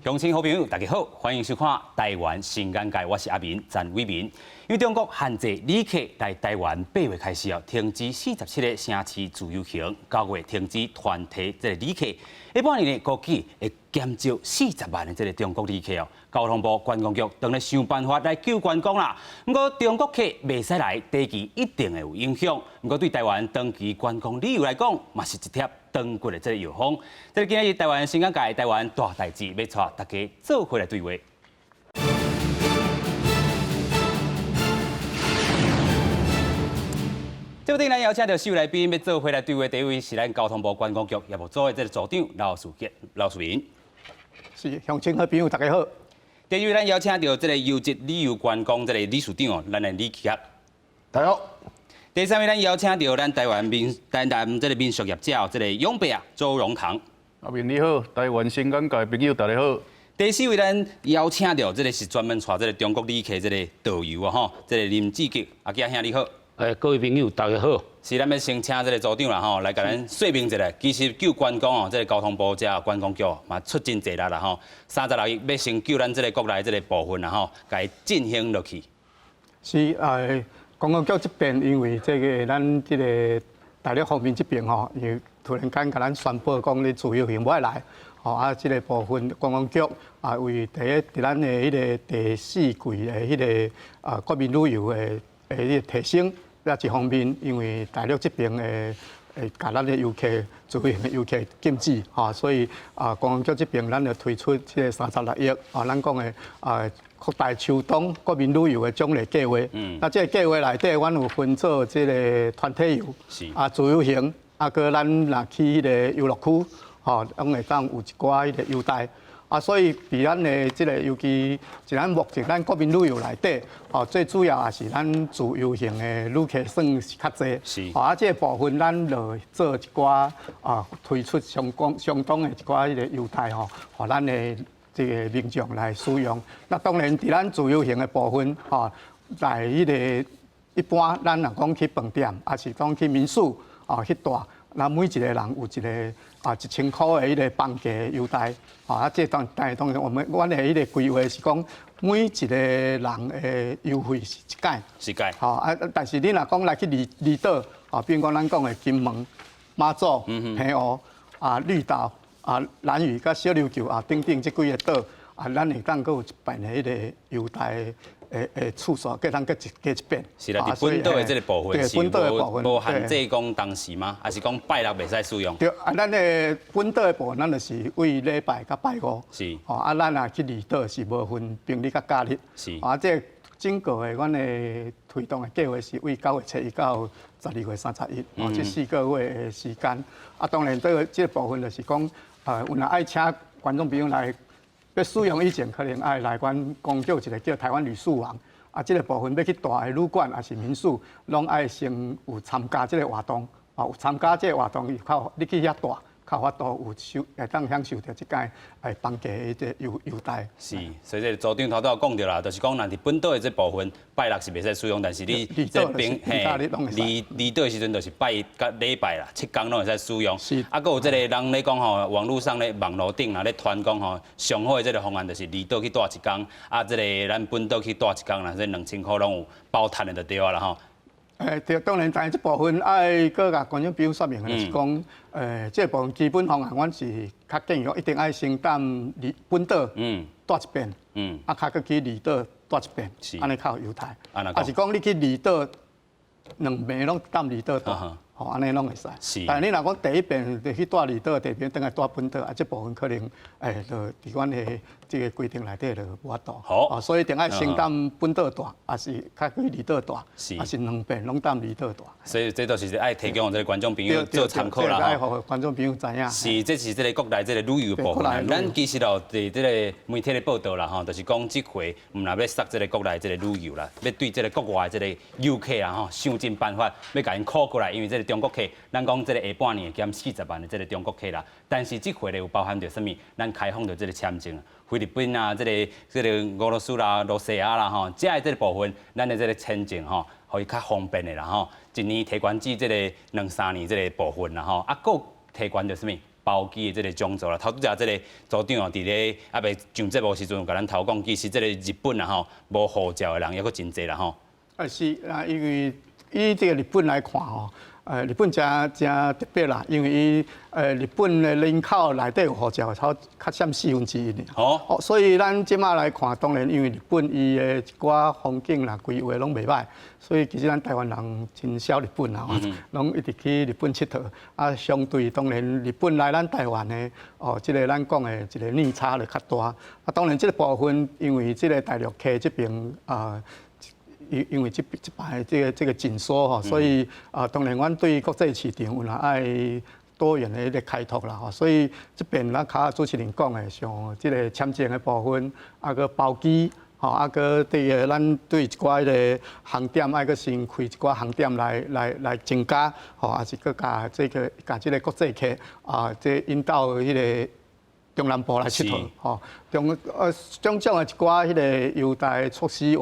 乡亲好朋友，大家好，欢迎收看台湾新眼界，我是阿明詹伟民。因为中国限制旅客来台湾8月开始停止47个城市自由行，9月停止团体这个旅客。下半年呢，估计会减少40万的这个中国旅客哦。交通部观光局当然想办法来救观光啦。不过中国客袂使来，短期一定会有影响。不过对台湾长期观光旅游来讲，嘛是一贴长骨的这个药方。这个今日台湾新眼界，台湾大代志，要带大家做回来对话。这部电影邀请到4位来宾，要做回来对话。第一位是咱交通部观光局业务组的这个组长刘树民。是乡亲好朋友，大家好。第二位咱邀请到这个优质旅游观光这个理事长哦，咱的李启业。大家好。第三位咱邀请到咱台湾这个民俗业者这个永伯啊周荣堂。阿明你好，台湾新眼界朋友大家好。第四位咱邀请到这个是专门带这个中国旅客这个导游啊吼，这个林志吉阿家兄你好。各位朋友大家好。是咱要先请这个组长啦吼，来甲咱说明一下，其实救观光哦，这个交通部这观光局嘛出真济力啦吼，36亿要先救咱这个国内这个部分啦吼，甲伊进行落去。是观光局这边，因为这个咱这个大陆方面这边吼，伊突然间甲咱宣布讲，你自由行不爱来，这个部分观光局为第一，伫咱的迄个第4季的迄个国民旅游的提升。一方面，因为大陆这边甲咱的游客自由行的游客禁止，所以观光局这边咱就推出这个36亿，咱讲的扩大秋冬国民旅游的奖励计划。那这个计划内底，阮有分做这个团体游，自由行，搁咱若去迄个游乐区，拢会当有一寡迄个优待。所以伫咱的这个，尤其是咱目前咱国民旅游内底，最主要也是咱自由行的旅客算是较侪。是。这个部分咱就做一寡推出相当的一寡迄个优待互咱的这个民众来使用。那当然，伫咱自由行的部分，在迄个一般咱若讲去饭店，也是讲去民宿去住。那每一个人有一个1000块的迄个房价优待，这当然阮的迄个规划是讲每一个人的优惠是一届，是届。但是你若讲来去离岛，比如讲咱讲的金门、马祖、澎湖、绿岛、兰屿、甲小琉球等等这几个岛，咱会当阁有一办的迄个优待。次数加当加一遍。是啦，伫本岛的这个部分是无限制讲当时吗？还是讲拜六袂使使用？对，咱的本岛的部分，咱就是为礼拜甲拜五。是。咱也去离岛是无分平日甲假日。是。这整个的阮的推动的计划是为9月7日到12月31，这4个月的时间。当然这个部分就是讲，有若爱请观众朋友来。要使用以前，可能爱来阮公局一个叫台湾旅宿网，这个部分要去大的旅馆还是民宿，拢爱先有参加这个活动，有参加这个活动以后，你去遐住，较法度会当享受到即个房价的这优待。是，所以这组长头拄讲到啦，就是讲，咱伫本岛的这部分，拜六是袂使使用，但是你这边离岛的时阵，就是拜甲礼拜啦，7天拢会使使用。是。搁有这个人咧讲吼，网络上咧网络顶啊咧传讲吼，上好的这个方案就是离岛去住1天，这个咱本岛去住1天啦，这2000块拢有包摊的就对啊啦吼。对，当然，但这部分爱搁甲观众朋友说明的就是讲，这部分基本方案，阮是较建议一定爱先踮本岛住一遍，较搁去离岛住一遍，安尼较有优待。也是讲你去离岛2暝拢踮离岛住，安尼拢会使。是。但你若讲第一遍就去住离岛，第二遍等来住本岛，这部分可能就伫阮的这个规定内底就无法度。好。所以一定爱先踮本岛住，还是较去离岛住，还是2遍拢踮离岛住。所以这都是爱提供这个观众朋友做参考啦。爱互观众朋友知影。是，这是这个国内这个旅游部分。咱其实哦，伫这个媒体的报道啦，吼，就是讲这回唔若要杀这个国内这个旅游啦，要对这个国外这个游客啊，吼，想尽办法要甲因靠过来，因为这个中国客，咱讲这个下半年减40万的这个中国客啦，但是这回咧有包含着什么？咱开放着这个签证。菲律宾啊，这个俄罗斯啦、罗西亚啦，吼，这个部分，咱的这个签证吼，可以较方便的啦，吼，一年提悬至这个2、3年这个部分啦，吼，搁提悬着什么？包机的这个种族啦。头拄则这个组长哦，伫咧还未上节目时阵，有甲咱头讲，其实这个日本啊吼，无护照的人也阁真侪啦吼。是啊，因为以这个日本来看吼，日本真特别啦，因为日本的人口内底有护照，超较占1/4呢。哦，所以咱即马来看，当然因为日本伊的一寡风景啦、规划拢袂歹，所以其实咱台湾人真少日本啦，拢一直去日本佚佗。啊，相对当然日本来咱台湾的即个咱讲的一个逆差就较大。啊，当然这个部分因为这个大陆客这边因为这排这个紧缩吼，所以当然阮对国际市场有啦爱多元的一个开拓啦吼，所以这边咱卡主持人讲的，像这个签证的部分，个包机吼，个咱对一寡个航点，爱个先开一寡航点来增加吼，也是个甲这个国际客这引导迄个中南部来佚佗吼，种种的一寡迄个优待措施，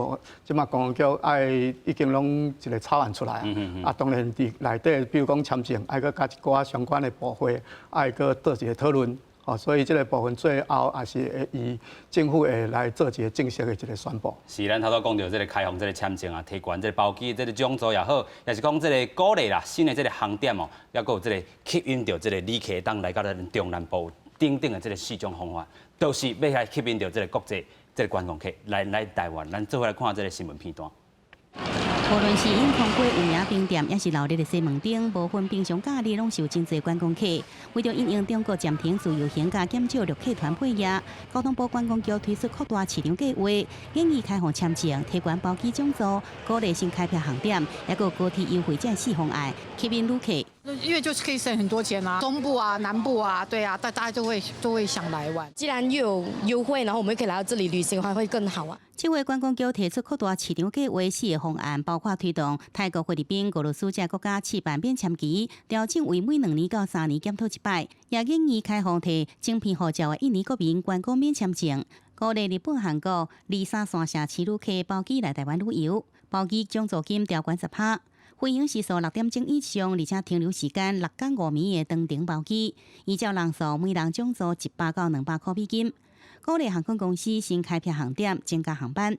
即马公安局已经拢一个草案出来啊。当然伫内底，比如讲签证，爱个加一寡相关的部会，爱个做一个讨论。哦，所以这个部分最后也是会以政府会来做一个正式的一个宣布。是，咱头拄讲到这个开放这个签证啊，提悬这个包机这个种族也好，也是讲这个鼓励啦，新的这个航点哦，也有这个吸引到这个旅客当来到咱中南部。等等的这个4种方法，都是要来吸引到这个国际这个观光客来台湾。咱做伙来看这个新闻片段。无论是因空街有名冰店，也是闹热的西门町，部分平常假日拢受真侪观光客。为着因应中国暂停自由行甲减少陆客团配额，交通部观光局推出扩大市场计划，建议开放签证、提悬包机种族、鼓励新开辟航点，也有高铁优惠这4方案，吸引旅客。因为就是可以省很多钱啊，中部啊、南部啊，对啊，大家都会想来玩。既然又有优惠，然后我们可以来到这里旅行的话，会更好啊。这回观光局提出扩大市场计划4个方案，包括推动泰国、菲律宾、俄罗斯这国家试办免签期，调整为每2年到3年检讨一摆，也建议开放提晶片护照的印尼国民观光免签证，鼓励日本、韩国、2、3线城市旅客包机来台湾旅游，包机奖助金调悬10%。飞行时速6点钟以上，而且停留时间6到5暝的长程包机，依照人数每人奖助100到200块美金。鼓励航空公司新开辟航点，增加航班。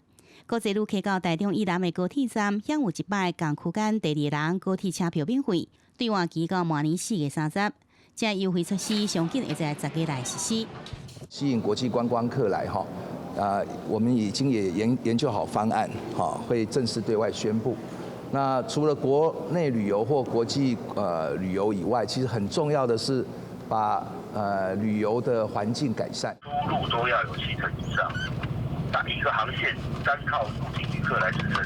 国际旅客到台中以南的高铁站享有1摆同区间第2人高铁车票免费，兑换期到明年4月30。这优惠措施上紧会在10月内实施。吸引国际观光客来哈，我们已经也研究好方案，会正式对外宣布。那除了国内旅游或国际旅游以外，其实很重要的是把旅游的环境改善。出入都要有7成以上，单一个航线单靠入境旅客来支撑，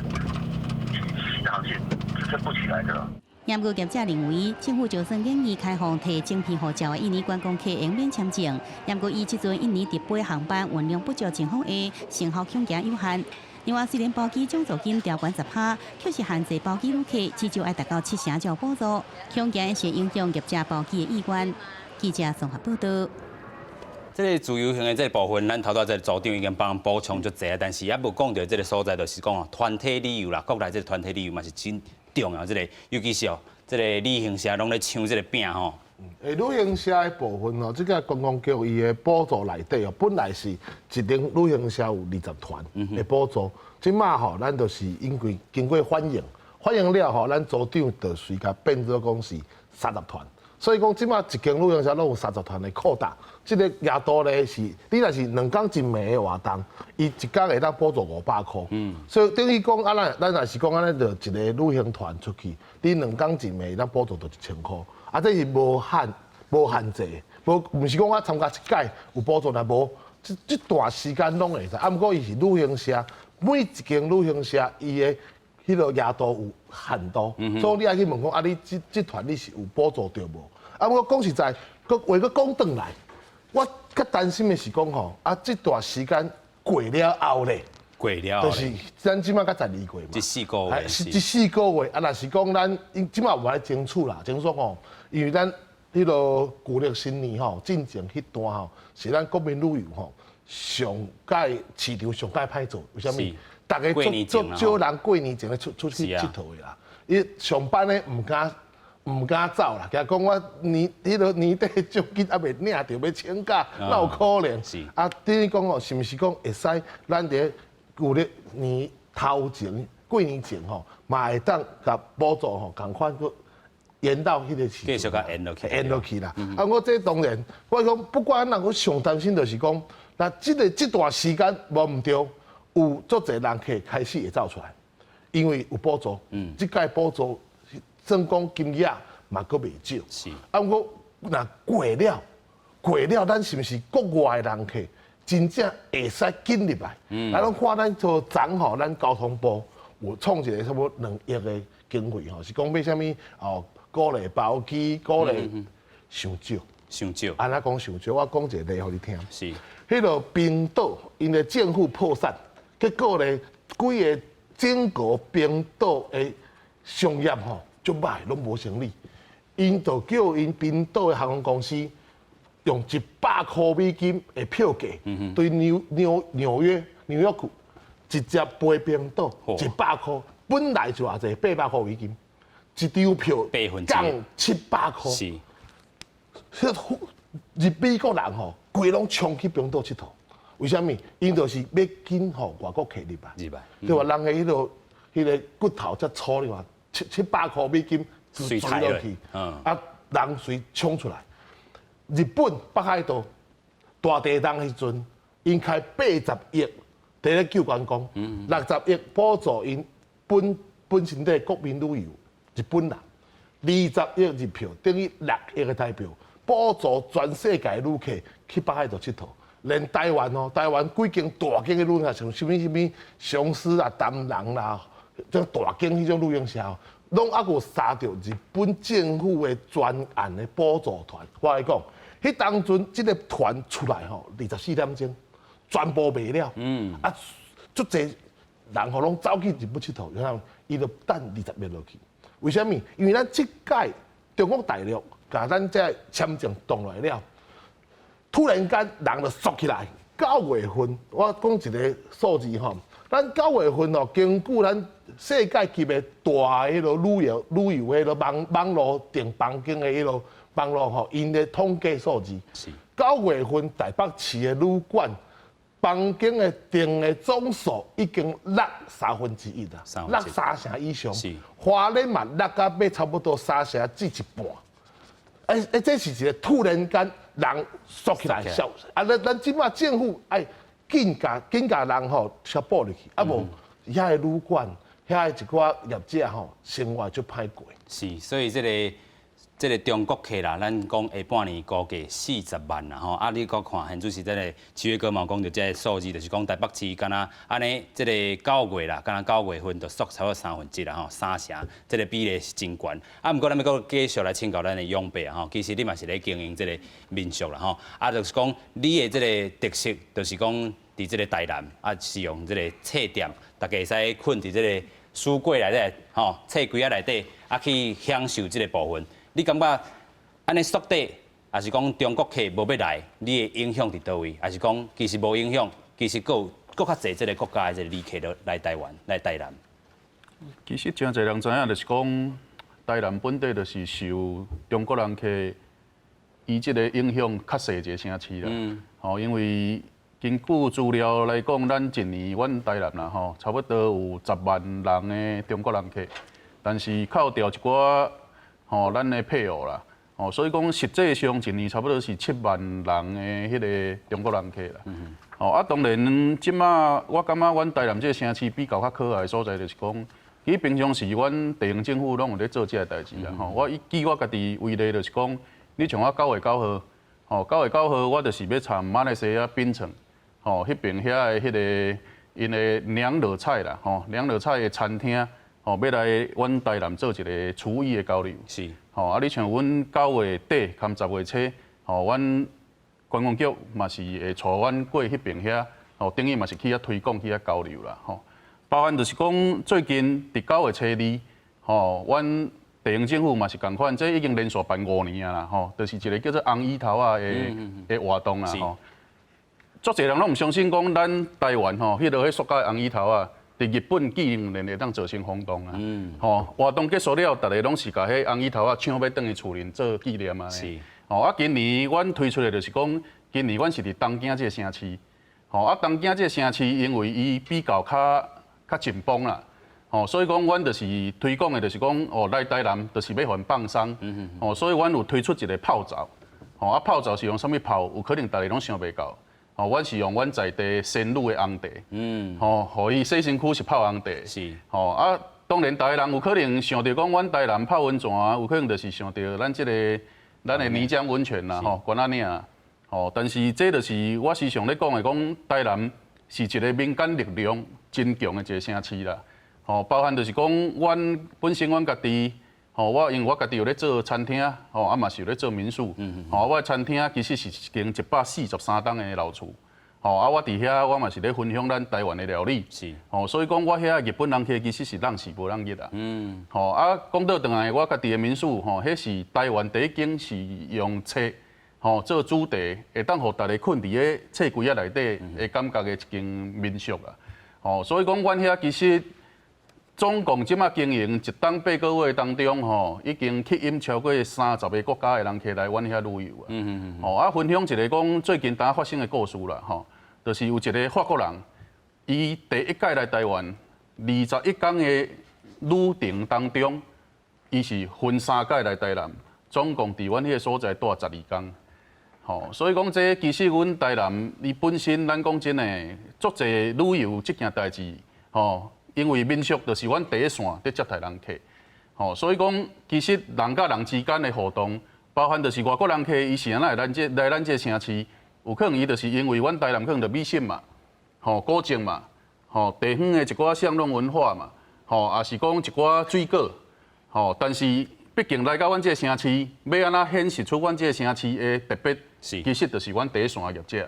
新的航线支撑不起来的。业务业者认为，政府就算建议开放提晶片护照的印尼观光客用免签证，不过以这阵印尼直飞航班运量不足情况下，成效恐惊有限。另外，虽然包机奖助金调悬10%，却是限制包机旅客至少要达到7成才有补助，恐惊是影响业者包机的意愿。记者综合报道。这个自由行的这部分，咱头拄这个组长已经帮补充足济，但是也无讲到这个所在，就是讲哦，团体旅游啦，国内这个团体旅游嘛是真重要。这个尤其是哦，这个旅行社拢咧抢这个饼吼。旅行社的部分哦，这个观光局伊的补助内底哦，本来是一定旅行社有20团的补助，即马吼咱就是因为经过反映了吼，咱组长就随甲变做讲是30团，所以讲即马一间旅行社拢有30团的扩大。这个额度咧是，你若是2天1暝的活动，伊一天会当补助500块。所以等于讲啊，咱若是讲安尼，就一个旅行团出去，你2天1暝会当补助到1000块。啊，这是无限制，毋是讲我参加一届有补助，若无这段时间拢会使。啊，毋过伊是旅行社，每一间旅行社伊的迄个额度有限度，所以你爱去问讲啊，你这团你是有补助着无？啊，我讲实在，话佮讲转来，我较担心的是讲吼，啊，这段时间过了后咧。就是咱即马甲12月嘛，这4个月是这4个月啊，若是讲咱即马有来争取啦，争取吼，因为咱迄个旧历新年吼，进前迄段吼，是咱国民旅游吼上届市场上届歹做，为虾米？大家足少人过年前咧出去佚佗的啦，伊上班咧唔敢走啦，甲讲我迄个年底奖金还袂领着，要请假，哪有可能？是啊，等于讲哦，是毋是讲会使咱伫旧历年头前、过年前吼，嘛会当甲补助吼，共款去延到迄个时阵，继续甲延落去，延落去啦。啊，我这当然，我讲不管咱，我上担心就是讲，那这段时间无毋对，有足侪人客开始会走出来，因为有补助，即届补助。算讲金额嘛，阁袂少。是。啊，我若过了，咱是毋是国外的人客真正会使进入来？啊，咱看咱做昨吼，咱交通部有创一个差不多2亿的经费吼，是讲要啥物哦，鼓励包机，鼓励伤少。伤少。安怎讲伤少？我讲一个例互你听。是。迄个冰岛因的政府破产，结果咧，规个整个冰岛的商业吼。足歹，拢无成立。因就叫因冰岛的航空公司用$100的票价，对纽约直接飞冰岛$100，本来就偌济$800，一张票降$700。是，日美国人吼，规拢冲去冰岛佚佗。为什么？因就是要紧吼外国客入来，对吧？人的迄个骨头才粗哩嘛。$700随落去，啊，人随冲出来。日本北海道大地震迄阵，因开80亿伫咧救观光，60亿补助因本身的国民旅游，日本人20亿入票，等于6亿的台票，补助全世界旅客去北海道佚佗。连台湾哦，台湾几间大间的旅行社，像什么雄狮啊、丹人啦。这大间迄种旅行社，拢还有杀到日本政府的专案的补助团。我来讲，迄当阵这个团出来吼，24点钟全部卖了。啊，足侪人吼拢走去日本佚佗，然后伊就等20月落去。为什么？因为咱这届中国大陆甲咱这签证动来了，突然间人就缩起来。9月份，我讲一个数字吼。咱9月份哦，根据咱世界级的大迄个旅游迄个网络订房间的迄个网络吼，因的统计数字，9月份台北市的旅馆房间的订的总数已经落1/3啦，落3成以上。花莲嘛落到要差不多3成至1半。这是一个突然间人缩起来，咱即马政府紧甲人吼小补入去，啊无遐个旅馆，遐个一寡业者吼生活就歹过。是，所以这个中国客啦，咱讲下半年估计40万啦吼。啊，你搁看，现就是这个7月哥嘛讲到这个数字，就是讲台北市敢若安尼，这个9月啦，敢若9月份就缩超过1/3啦吼，3成，这个比例是真悬。啊，不过咱要搁继续来请教咱的永伯吼，其实你嘛是咧经营这个民宿啦吼。啊，就是讲你的这个特色，就是讲伫这个台南啊，是用这个册店，大家会使困伫这个书柜内底吼，册柜仔内底啊去享受这个部分。你感觉安尼缩底，还是讲中国客无要来，你的影响伫倒位？还是讲其实无影响，其实佫较侪这个国家的这个旅客来台湾、来台南？其实真侪人知影，就是讲台南本地就是受中国人客伊即个影响较细一个城市啦。吼，因为根据资料来讲，咱一年阮台南啦吼，差不多有10万人的中国人客，但是扣掉一寡。吼，咱的配偶啦，吼，所以讲实际上一年差不多是7万人的迄个中国人客啦。吼，啊，当然，即马我感觉阮台南这个城市比较可爱的所在，就是讲，伊平常时阮地方政府拢有咧做这个代志啦。吼，我记我家己为例，就是讲，你像我9月9号，吼，9月9号我就是要参马来西亚槟城，吼，迄边遐的迄个因的娘惹菜啦，吼，娘惹菜的餐厅。吼，要来阮台南做一个厨艺的交流。是。吼，啊，你像阮9月底、含10月初，吼，阮观光局嘛是会带阮过迄边遐，吼，等于嘛是去遐推广、去遐交流啦。吼，包含就是讲最近伫9月初2，吼，阮地方政府嘛是共款，这已经连续办5年啊啦。吼，就是一个叫做红衣头啊的活动啦。吼，足侪人拢唔相信讲咱台湾吼，迄落迄塑胶红衣头啊。伫日本纪念日会当造成轰动啊。活动结束了，大家拢是甲迄红衣头啊抢要转去厝里做纪念啊。是。今年阮推出的就是讲，今年阮是伫东京这个城市。东京这个城市因为伊比较较紧绷啦。所以讲，阮就是推广的，就是讲，来台南就是要还放松。所以阮有推出一个泡澡。泡澡是用啥物泡？有可能大家拢想袂到。阮是用阮在地鲜乳的红茶。互伊洗身躯是泡红茶。是。当然，台人有可能想到讲，阮台南泡温泉啊，有可能就是想到咱的泥浆温泉啦，关仔岭。但是这就是我时常咧讲的，讲台南是一个民间力量真强的一个城市啦。包含就是讲，阮本身阮家己，因为我家己有咧做餐厅，嘛是有咧做民宿。我的餐厅其实是一间143栋的老厝。我伫遐我嘛是咧分享咱台湾的料理。是。所以讲我遐日本人客其实是人是无人日啊。讲到转来，我家己的民宿，迄是台湾第一间是用册。做主题，会当互大家困伫个册柜仔内底，会感觉的一间民宿啊。所以讲，阮遐其实总共即马经营一档8个月当中，已经吸引超过30个国家的人客来阮遐旅游啊。分享一个讲最近发生的故事啦，就是有一个法国人，伊第一届来台湾，21天的旅程当中，伊是分3届来台南，总共伫阮迄个所在住12天。所以讲，这其实阮台南，伊本身咱讲真诶，足侪旅游这件代志，因为民宿就是阮第一线伫接待人客，所以讲，其实人甲人之间的互动，包含就是外国人客，伊是安来咱这城市，有可能伊就是因为阮台南可能就美食嘛，古迹嘛，地方的一寡巷弄文化嘛，也是讲一寡水果，但是。毕竟来到阮这个城市，要安怎显示出阮这个城市的特别，其实就是阮第一线的业者。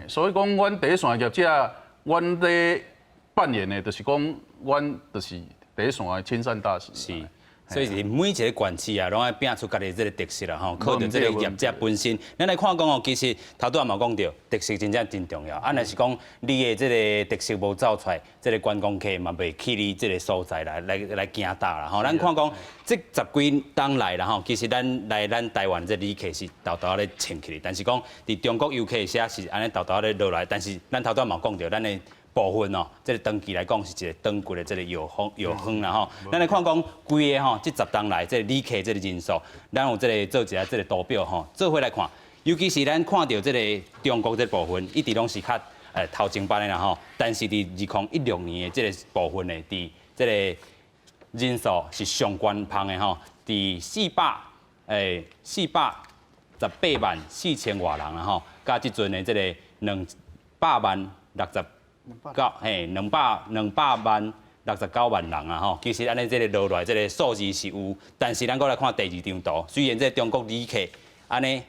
所以讲，阮第一线的业者，阮咧扮演的，就是讲，阮就是第一线的亲善大使。是。所以是每一个县市啊，拢爱变出家己这个特色啦，靠着这个业者本身。咱来看讲其实头拄也嘛讲到，特色真正真重要。若是讲你的这个特色无走出来，这个观光客嘛袂去你这个所在来惊大啦。咱看讲这10几冬来啦，其实咱来咱台湾这旅客是豆豆咧撑起来，但是讲伫中国游客些是安尼豆豆咧落来，但是咱头拄也嘛讲到，咱的部分哦，这个长期来讲是一个长久的这个药方啦咱来看讲规个这10冬来这个旅客这个人数，咱有这个做一下这个图表做回来看，尤其是咱看到这个中国这部分，一直拢是较头前班的啦但是伫2016年的这个部分呢，伫这个人数是上官芳的伫418万4千多人啦加即阵的这个200万69。200万69万人啊其实安尼这个落来这个数字是有，但是咱搁来看第2张图，虽然这中国旅客安尼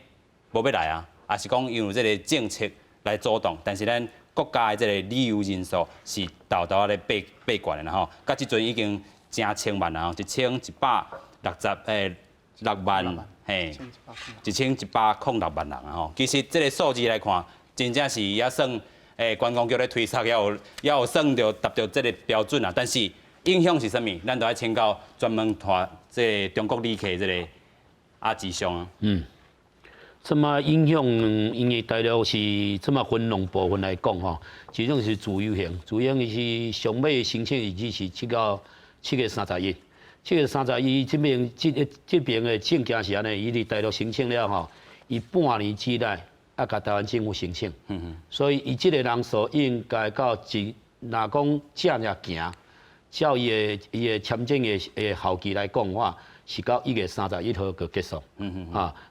无要来啊，也是讲因为这个政策来主动，但是咱国家的这个旅游人数是豆豆咧爬悬的啦甲即阵已经成千万啊，1166万1106万人啊其实这个数字来看，真正是也算。观光局咧推测，也有算到达到这个标准啊，但是影响是啥物？咱都要请教专门团这中国旅客这个阿吉兄啊。这么影响，因为大陆是这么分两部分来讲其中是自由行，自由行是上尾申请日期是7月31，7月31这边的证件是安尼，伊伫大陆申请了伊半年之内。甲台湾政府申请，所以伊即个人数应该到若讲正行，照伊的签证的效期来讲话，是到1月31号就结束。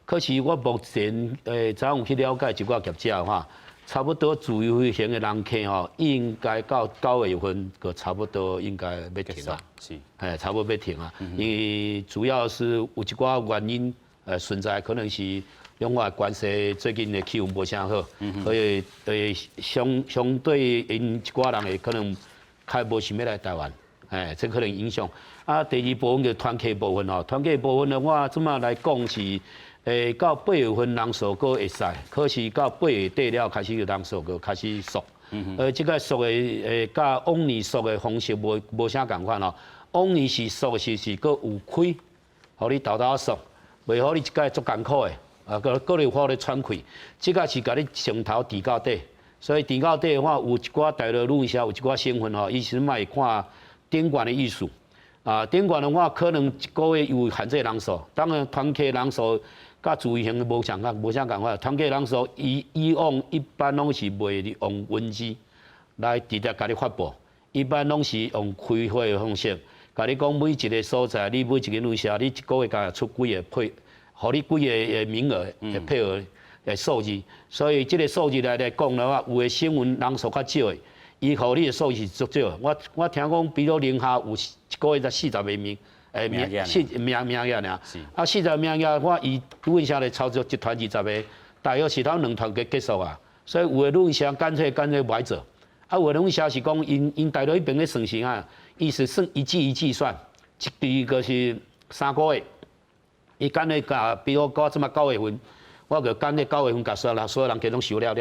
可是我目前早有去了解一寡业者差不多自由行的人客应该到9月份就差不多应该要停啊。是，差不多要停啊，因为主要是有一寡原因存在，可能是。中华关系最近的气温无啥好，所以相对因一寡人会可能较无想要来台湾，这可能影响。第2部分就团客部分团客部分的话，这么来讲是，到8月份人数阁会使，可是到8月底了开始人数阁开始缩，这个俗的甲往年俗的方式无啥共款哦。往年是俗是搁有开，互你豆豆俗，袂互你一届足艰苦的，搁你互你喘气。这个是甲你从头递到底，所以递到底的话，有一寡大陆女社，有一寡成分吼，伊是卖看顶管的艺术。顶管的话，可能一个月有限制人数，当然团客人数甲自由行无啥共款。团客人数以往一般拢是袂用文字来直接甲你发布，一般拢是用开会的方式，甲你讲每一个所在，你每一个旅社，你一个月甲出几个配，互你几个名额的配额的数字。所以这个数字来讲的话，有的新闻人数较少的。伊互你的数是足少，我听讲，比如宁夏有一个月才40个名，名额尔。40个名额，我伊旅行社来操作一团20个，大约是当2团结束啊。所以有的旅行社干脆不爱做，有的旅行社是讲因大陆迄边咧算时啊，伊是算一季算，一个是3个月，伊干脆甲，比如到即马9月份，我就干脆9月份甲所有人拢收了。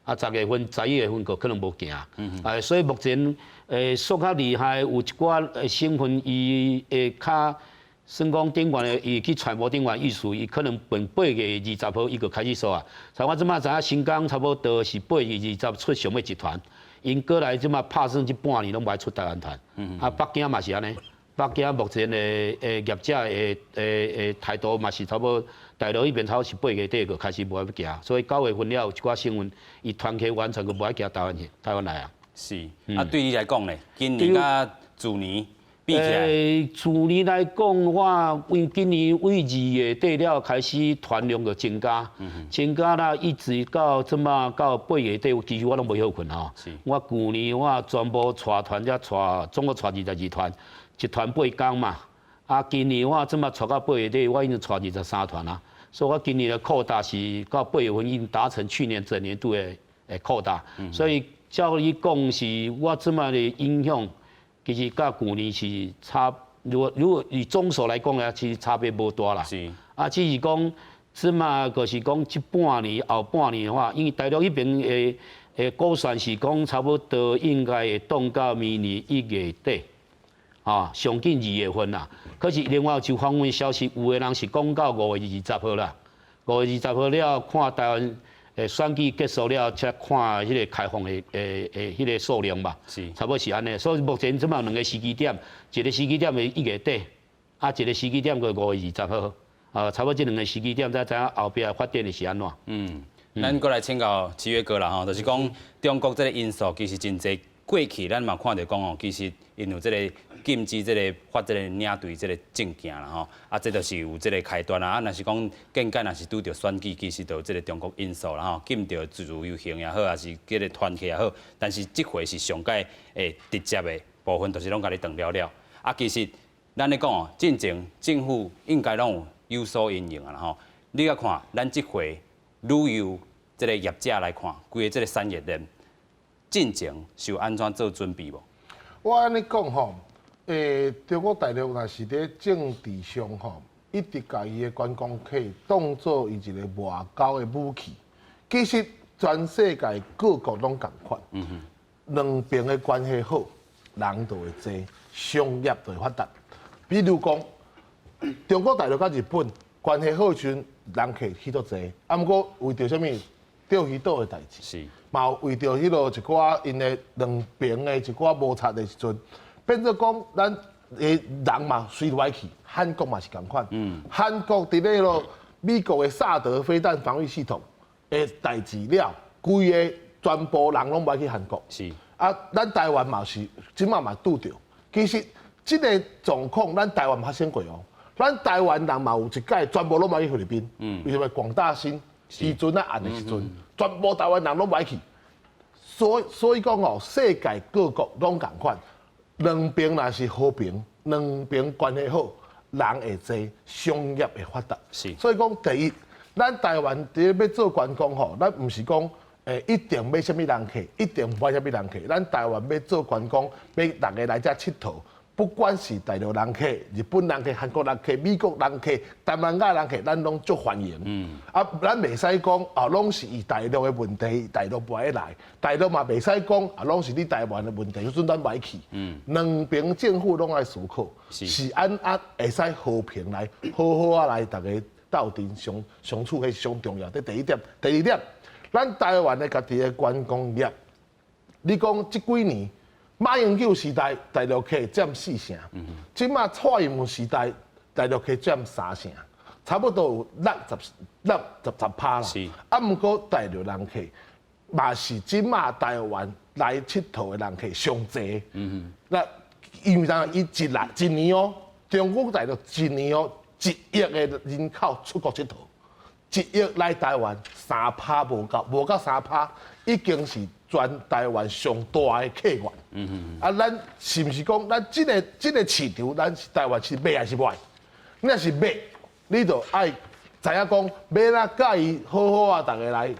10月份、11月份个可能无行，所以目前说较厉害，有一寡成分伊会较算讲顶管的，伊去揣摩顶管艺术，伊可能本8月20号伊就开始说啊。像我即马知影新疆差不多是8月20出上尾一团，因过来即马拍算这半年拢无爱出台湾团，北京嘛是安尼。北京目前的业者的态度嘛是差不多，大陆迄边差不多是8月底就开始无爱行，所以9月份了有一寡新闻，伊团客完全就无爱行台湾来啊。是，对你来讲呢，今年甲去年比起来，去年来讲的话，因今年为2月底了开始团量就增加，增加啦，一直到即马到8月底，其实我拢袂休困吼。我去年我全部带团才带，总共带22团。一团8天嘛，今年我即马带到8月底，我已经带23团啦。所以我今年的扩大是到8月份已经达成去年整年度的扩大。所以照你讲是，我即马的影响其实甲去年是差，如果以总数来讲啊，其实差别无大啦。是。只是讲即马就是讲这半年后半年的话，因为大陆迄边估算是讲差不多应该会冻到明年1月底。上近2月份啦。可是另外就方面消息，有的人是讲到5月20号啦。5月20号了，看台湾选举结束了，才看迄个开放的迄个数量吧。是。差不多是安尼，所以目前即马2个时机点，一个时机点是1月底，一个时机点个5月20号。差不多这2个时机点，才知影后壁发展的是安怎。咱过来请教7月哥啦吼，就是讲中国这个因素其实真济。过去咱嘛看到讲哦，其实因有这个禁止这个发这个领队这个证件啦吼，这就是有这个开端啦。若是讲更加若是拄着选举，其实就有这个中国因素啦吼，禁着自由行也好，还是这个团客也好。但是这回是上届直接的部分，就是拢甲你断了。其实咱咧讲哦，进前政府应该拢有所因应啦吼。你要看咱这回旅游这个业者来看，规个这个产业链。进前是有安怎做准备无？我安尼讲吼，中国大陆若是伫政治上吼，一直甲伊的观光客当做伊一个外交的武器。其实全世界各国拢共款，两边的关系好，人就会多，商业就会发达。比如讲，中国大陆甲日本关系好时阵，人客去足多，毋过为着啥物钓鱼岛的代志？是。嘛为着迄落一寡因的两边的一寡摩擦的时阵，变做讲咱的人嘛随来去，韩国嘛是共款。韩国伫咧落美国的萨德飞弹防御系统的代志了，规个全部人拢不去韩国。是咱台湾嘛是即马嘛拄着。其实即个状况，咱台湾发生过哦。咱台湾人嘛有一届全部拢不去菲律宾，为什么广大兴？时阵啊，暗的时阵，全部台湾人拢歹去，所以讲哦，世界各国拢共款，两边若是和平，两边关系好，人会多，商业会发达。是，所以讲第一，咱台湾伫要做观光吼，咱毋是讲一定要啥物人客，一定不爱啥物人客，咱台湾要做观光，要大家来遮佚佗，不管是大陆人客、日本人客、韩国人客、美国人客、东南亚人客，咱拢足欢迎。咱袂使讲拢是以大陆的问题，大陆不爱来，大陆嘛袂使讲拢是你台湾的问题，迄阵咱袂去。两边政府拢爱思考，是安会使和平来，好好来大家斗阵相处，迄是上重要。这第一点，第二点，咱台湾的家己的观光业，你讲这几年。马英九时代，大陆客占4成，即马蔡英文时代，大陆客占3成，差不多有60%啦。是。毋过大陆人客嘛是即马台湾来佚佗的人客上侪。那因为啥？伊一年哦，中国大陆一年哦，1亿的人口出国佚佗，1亿来台湾3%无够3%，已经是。全台湾上大的客源，咱是毋是讲咱这个市场，咱是台湾是买还是卖？你若是买，你就爱知影讲买哪介意好好啊，大家来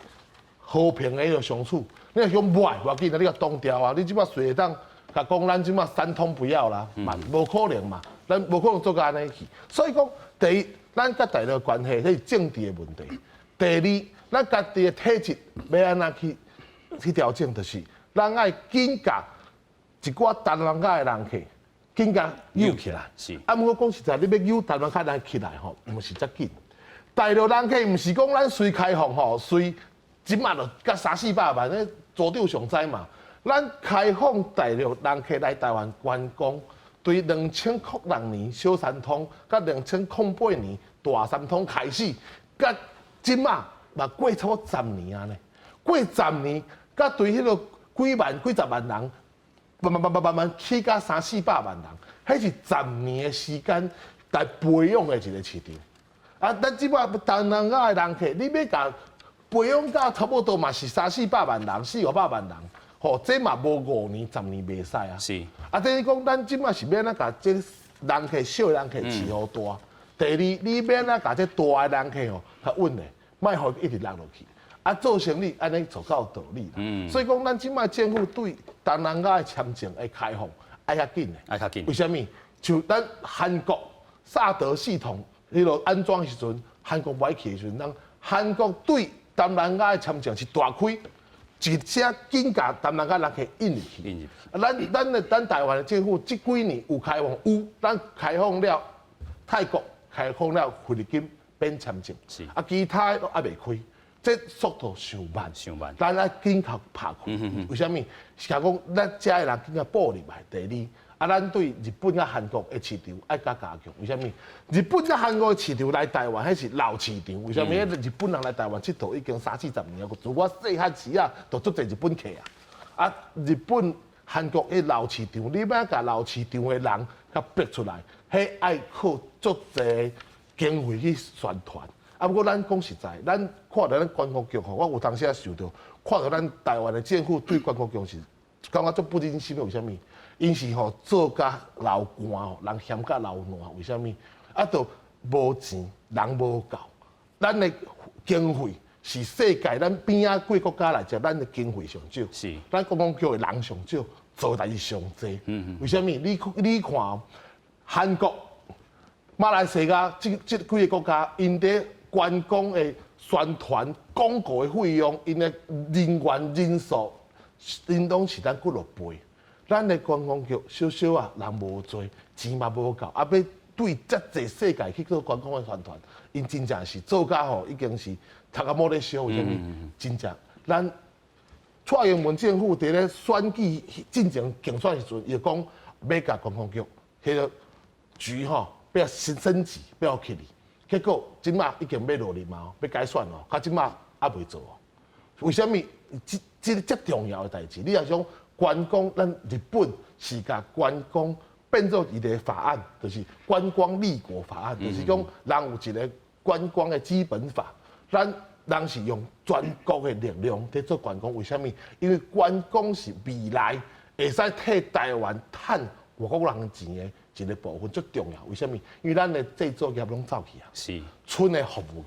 和平的迄个相处。你若想买，无要紧啊，你甲冻掉啊！你即摆随当甲讲咱即摆三通不要啦，嘛无可能嘛，咱无可能做甲安尼去。所以讲，第一，咱甲大陆的关系，迄是政治的问题；第二，咱家己的体制要安怎去调整，就是咱爱紧甲一寡东南亚的人客，紧甲扭起来。是。毋过讲实在，你要扭东南亚人起来吼，毋是遮紧。大陆人客毋是讲咱随开放吼，随即马就甲300-400万，那组长上知嘛。咱开放大陆人客来台湾观光，对2006年小三通，甲2008年大三通开始，甲即马嘛过差不多10年啊呢，过10年。甲对迄个几十万人，慢慢起到300-400万人，迄是10年的时间来培养的一个市场。啊，咱即摆东南亚的人客，你要甲培养到差不多嘛是300-400万人，400-500万人，吼，这嘛无5年10年袂使啊。是。啊，等于讲咱即摆是要咱甲这人客小人客饲好大。第二，你要咱甲这大的人客吼较稳的，莫互伊一直落落去。啊，做生意安尼做到道理啦。所以讲，咱即摆政府对东南亚的签证的开放爱较紧的。爱较紧。为什么？就咱韩国萨德系统迄落安装的时阵，韩国不爱去的时阵，咱韩国对东南亚的签证是大开，一声紧甲东南亚人去引入去。咱台湾的政府这几年有开放，咱开放了泰国，开放了菲律宾免签证，啊，其他都还未开。这速度上慢，咱爱紧甲拍开。为什么？是讲咱遮的人紧甲步入来。第二，咱对日本甲韩国的市场爱加强。为什么？日本甲韩国的市场来台湾，迄是老市场。为什么？日本人来台湾佚佗已经30-40年了，自我细汉时啊，就做侪日本客啊。啊，日本、韩国的老市场，你要甲老市场的人甲逼出来，迄爱靠足侪经费去宣传。啊，不过咱讲实在，咱看到咱观光局吼，我有当时也想到，看到咱台湾的政府对观光局是感觉足不忍心的。为什么？因是吼做甲老干吼，人嫌甲老烂。为什么？啊，都无钱，人无够。咱的经费是世界咱边仔几个国家来讲，咱的经费上少。是。咱观光局的人上少，做代志上济。为什么？你看哦，韩国、马来西亚这几个国家，因伫观光的宣传广告的费用，因的人员人数，因拢是咱几落倍。咱的观光局少少啊，人无多，钱嘛无够，啊要对遮济世界去做观光的宣传，因真正是做甲吼，已经是头壳摸咧烧。为什么？真正咱蔡英文政府伫咧选举进前竞选时阵，伊讲要甲观光局迄个局吼，要升级，要起哩。结果即马已经要落嚟嘛，要改选哦，甲即马还未做哦。为什么？这个重要的代志，你若想观光，咱日本是甲观光变做一个法案，就是观光立国法案，就是讲人有一个观光的基本法，咱是用全国的力量在做观光。为什么？因为观光是未来会使替台湾赚外国人钱的一个部分，最重要。为什么？因为咱的制作业拢走去啊，是剩的服务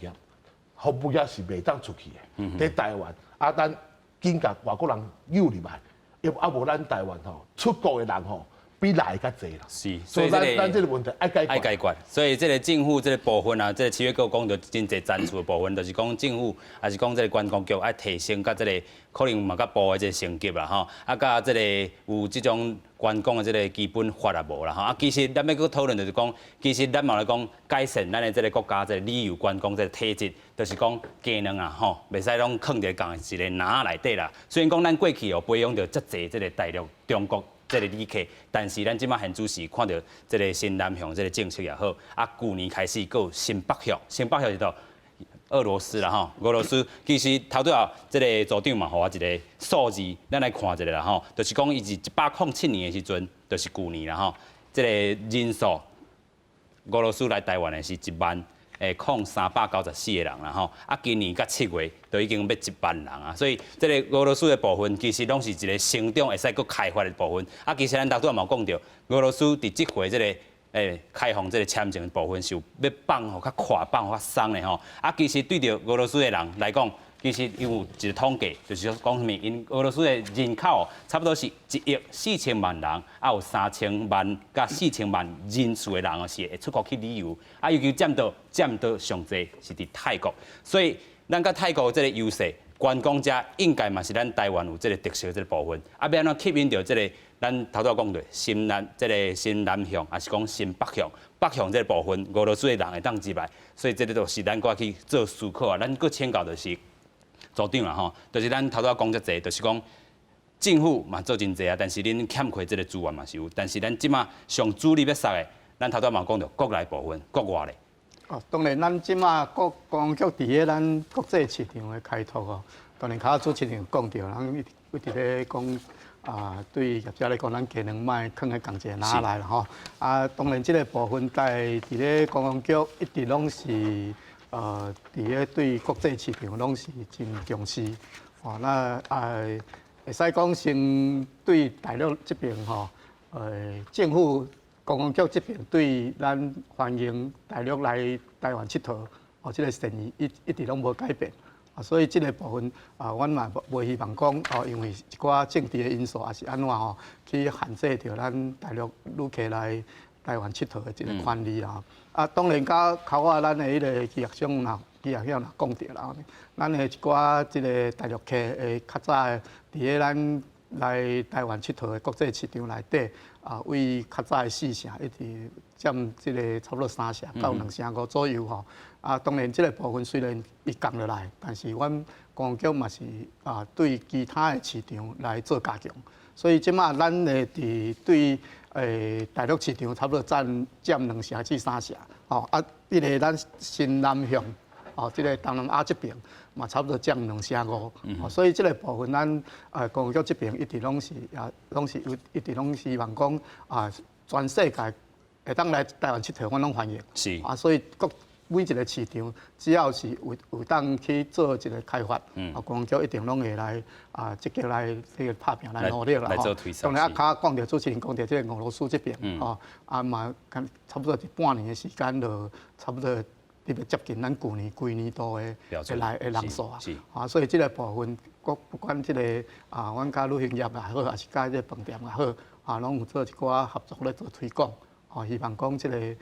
业是袂当出去的。在台湾啊，咱紧甲外国人诱入来，啊无咱台湾吼出国的人吼，比来较济啦。是，所以咱这个问题爱解决。爱解决。所以这个政府这个部分啊，这个7月哥讲到真侪赞助的部分，就是讲政府还是讲这个观光局爱提升甲这个可能嘛甲部的这个成绩啦吼，啊甲这个有这种观光的这个基本法也无啦吼。啊，其实咱要去讨论就是讲，其实咱嘛来讲改善咱的这个国家这个旅游观光这个体质，就是讲技能啊吼，袂使拢放伫共一个篮内底啦。虽然讲咱过去哦培养着遮侪这个大陆、中国。这个旅客，但是咱即马现主是看到这个新南向这个政策也好，啊，去年开始有新北向，新北向是到俄罗斯啦吼，俄罗斯其实头拄啊，这个组长嘛，互我一个数字，咱来看一下啦吼，就是讲伊是1807年的时阵，就是去年啦吼，这个人数，俄罗斯来台湾的是10394个人啦吼，啊，今年甲7月都已经要1万人啊，所以这个俄罗斯的部分其实拢是一个成长会使佫开发的部分。啊，其实咱头拄也嘛讲到，俄罗斯伫即回这个开放这个签证的部分是有要放互较快、放互较松的吼。啊，其实对着俄罗斯的人来讲，其实有一个统计，就是讲什么？因俄罗斯的人口差不多是1.4亿人，啊有3000万甲4000万人数的人哦是会出国去旅游，啊尤其占到上济是伫泰国，所以咱甲泰国这个优势，观光者应该嘛是咱台湾有这个特色这个部分，啊要安怎吸引到这个咱头拄讲的新南向，还是讲新北向？北向这个部分，俄罗斯的人会当入来，所以这个都是咱搁去做思考啊，咱搁请教就是。组长啦吼，就是咱头拄讲遮济，就是讲政府嘛做真济啊，但是恁欠缺这个资源嘛是有，但是咱即马上主力要杀的，咱头拄嘛讲到国内部分、国外的。哦，当然，咱即马观光局伫咧咱国际市场的开拓哦，当然较主持人讲到，咱一直咧讲啊，对业者来讲，咱技能卖放喺共一个拿来啦吼。啊，当然，即个部分在伫咧观光局一直拢是。伫咧对国际市场拢是真重视，哦，那会使讲先对大陆这边吼，政府观光局这边对咱欢迎大陆来台湾佚佗，哦，这个善意一直拢无改变，啊，所以这个部分啊，阮嘛袂希望讲哦，因为一寡政治的因素，还是安怎吼，去限制着咱大陆旅客来台湾佚佗的这个权利啊。啊，当然，甲口啊，咱的迄个企业商若讲着啦，咱的一寡即个大陆客会较早伫咧咱来台湾佚佗的国际市场内底啊，为较早的4成一直占即个差不多3成到2成5左右吼。啊，当然，即个部分虽然伊降落来，但是阮观光局嘛是啊，对其他的市场来做加强。所以即马咱的伫对大陆市场差不多占2成至3成，哦啊，迄个咱新南向，哦，即个东南亚这边嘛差不多占2成5，哦，所以即个部分咱观光局这边一直拢是一直拢希望讲啊，全世界会当来台湾佚佗，阮拢欢迎。是啊，所以每一个市场，只要是有当去做一个开发，啊，观光局一定拢会来啊，积极来这个拍拼来努力啦。当然啊，较讲到主持人讲到这个俄罗斯这边，哦，啊嘛，差不多是半年的时间，就差不多特别接近咱旧年度的人数啊。啊，所以这个部分，不管这个啊，阮甲旅行业也好，还是甲这饭店也好，啊，拢有做一寡合作咧做推广。哦，希望讲即个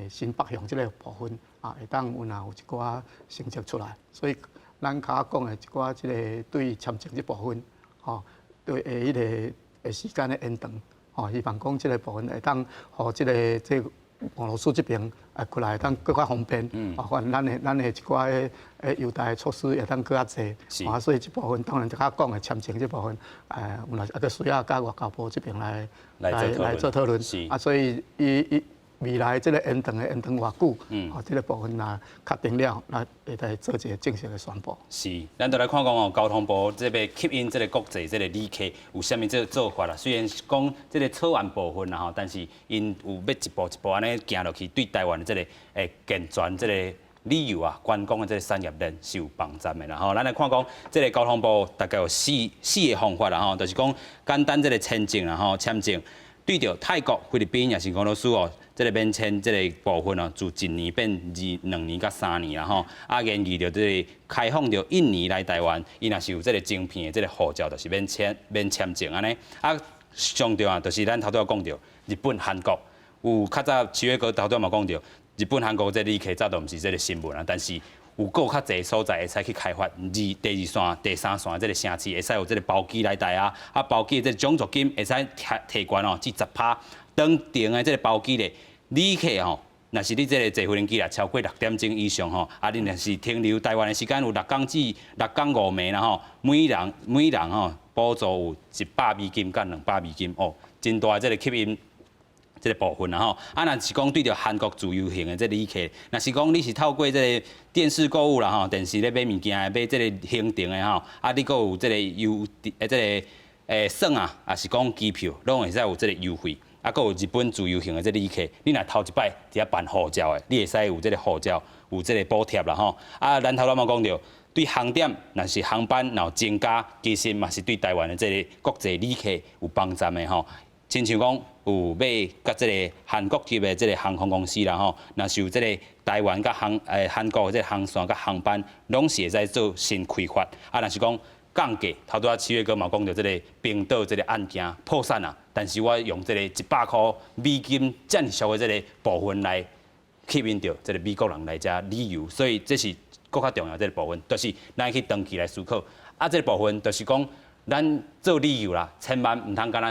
新北向即个部分啊，会当有一寡成绩出来。所以咱较讲的一寡即个对签证这部分，吼，对迄个时间的延长，吼，希望讲即个部分会当，互即个俄罗斯这边过来当更较方便，啊，反咱的一寡优待的措施会当更较济，啊，所以这部分当然就较讲的签证这部分，有若是需要甲外交部这边来做讨论，啊，所以伊未来这个延长偌久，啊，这个部分若确定了，那会来做一个正式的宣布。是，咱就来看讲哦，交通部这边吸引这个国际这个旅客有啥物这个做法啦？虽然讲这个草案部分啦吼，但是因有要一步一步安尼行落去，对台湾的这个健全这个旅游啊、观光的这个产业链是有帮助的啦吼。咱来看讲，这个交通部大概有四个方法啦吼，就是讲简单这个签证啦吼，签证对着泰国、菲律宾也是俄罗斯哦。这个免签这个部分哦，自1年变2年到3年啦吼。啊，研究着这个开放着印尼来台湾，伊若是有这个晶片的这个护照，就是免签证安尼。啊，上着啊，就是咱头拄仔讲着日本、韩国，有较早7月哥头拄仔嘛讲着，日本、韩国这旅客早都毋是这个新闻啊，但是有够较侪所在会使去开发第二线、第三线这个城市，会使有这个包机来台啊，啊包机的这个奖助金会使提悬哦至10%，当定的这个包机的旅客吼。若是你这个坐飞机啦，超过6点钟以上吼，啊，你若是停留台湾的时间有6天至6天5暝啦吼，每人吼补助有100美金到200美金哦，真大这个吸引这个部分啦吼。啊，若是讲对着韩国自由行的这个旅客，若是讲你是透过这个电视购物啦吼，电视咧买物件买这个行程的吼，啊，你佫有这个这个算啊，也是讲机票，拢会使有这个优惠。啊，佫有日本自由行的这旅客，你若头一摆伫遐办护照的，你会使有这个护照，有这个补贴啦吼。啊，咱头仔嘛讲着，对航点若是航班若有增加，其实嘛是对台湾的这个国际旅客有帮助的吼。亲像讲有买甲这个韩国级的这个航空公司啦吼，若是有这个台湾甲韩国的这个航线甲航班，拢是会使做新开发。啊，若是讲降价，头拄仔7月哥嘛讲到这个冰岛这个案件破产啊，但是我用这个100块美金这么少的这个部分来吸引到这个美国人来遮旅游，所以这是更较重要这个部分，就是咱去长期来思考。啊，这个部分就是讲，咱做旅游啦，千万唔通干咱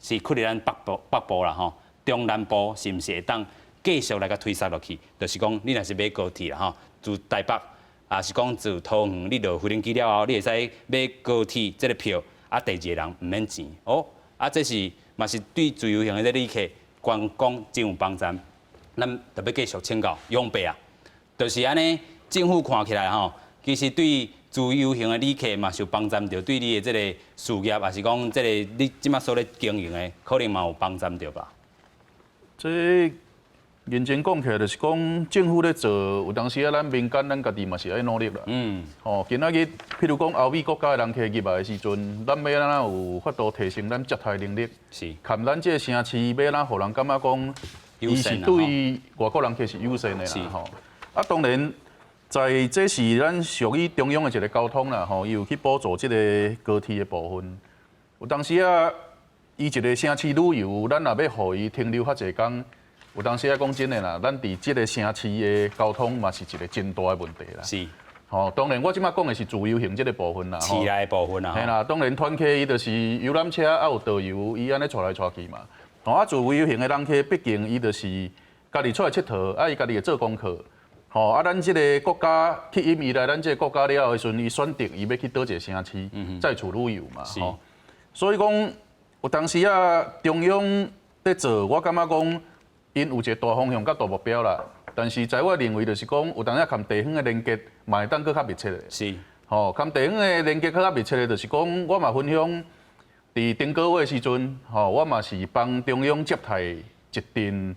是去伫咱北部啦吼，中南部是毋是会当继续来甲推杀落去？就是讲，你若是买高铁啦吼，自台北。啊，是讲自桃园，你落飞机了后，你会使买高铁这个票，啊，第二个人唔免钱哦。啊，这是嘛是对自由行的这旅客观光真有帮助。咱特别继续请教永伯啊，就是安尼，政府看起来吼，其实对自由行的旅客嘛是有帮助着，对你的这个事业，也是讲这个你即马所咧经营的，可能嘛有帮助着吧？这认真讲起来，就是讲政府咧做，有当时啊，咱民间咱家己嘛是爱努力啦。吼，今仔日，譬如讲欧美国家的人客入来的时阵，咱要安怎有法度提升咱接待能力？是。看咱这个城市要安怎，互人感觉讲，伊是对外国人客是友善的啦。吼，啊，当然，在这是咱属于中央的一个交通啦。吼，伊有去补助这个高铁的部分。有当时啊，伊一个城市旅游，咱若要互伊停留较济工。有当时啊，讲真诶啦，咱伫即个城市诶交通嘛是一个真大诶问题啦。是。吼，当然我即摆讲诶是自由行即个部分啦。市内部分啊。嘿啦，当然团客伊就是游览车啊有导游，伊安尼带来带去嘛。吼，啊自由行诶人客，毕竟伊就是家己出来佚佗，啊伊家己会做功课。吼，啊咱即个国家吸引伊来咱即个国家了后，时阵伊选择伊要去倒一个城市，再处旅游嘛。吼，所以讲有当时啊，中央在做，我感觉讲。因有一个大方向、甲大目标啦，但是在我认为，就是讲有当时含地方的连接，嘛会当搁较密切的。是。吼，含地方的连接搁较密切的，就是讲我嘛分享，伫顶个月时阵，吼，我嘛是帮中央接待一阵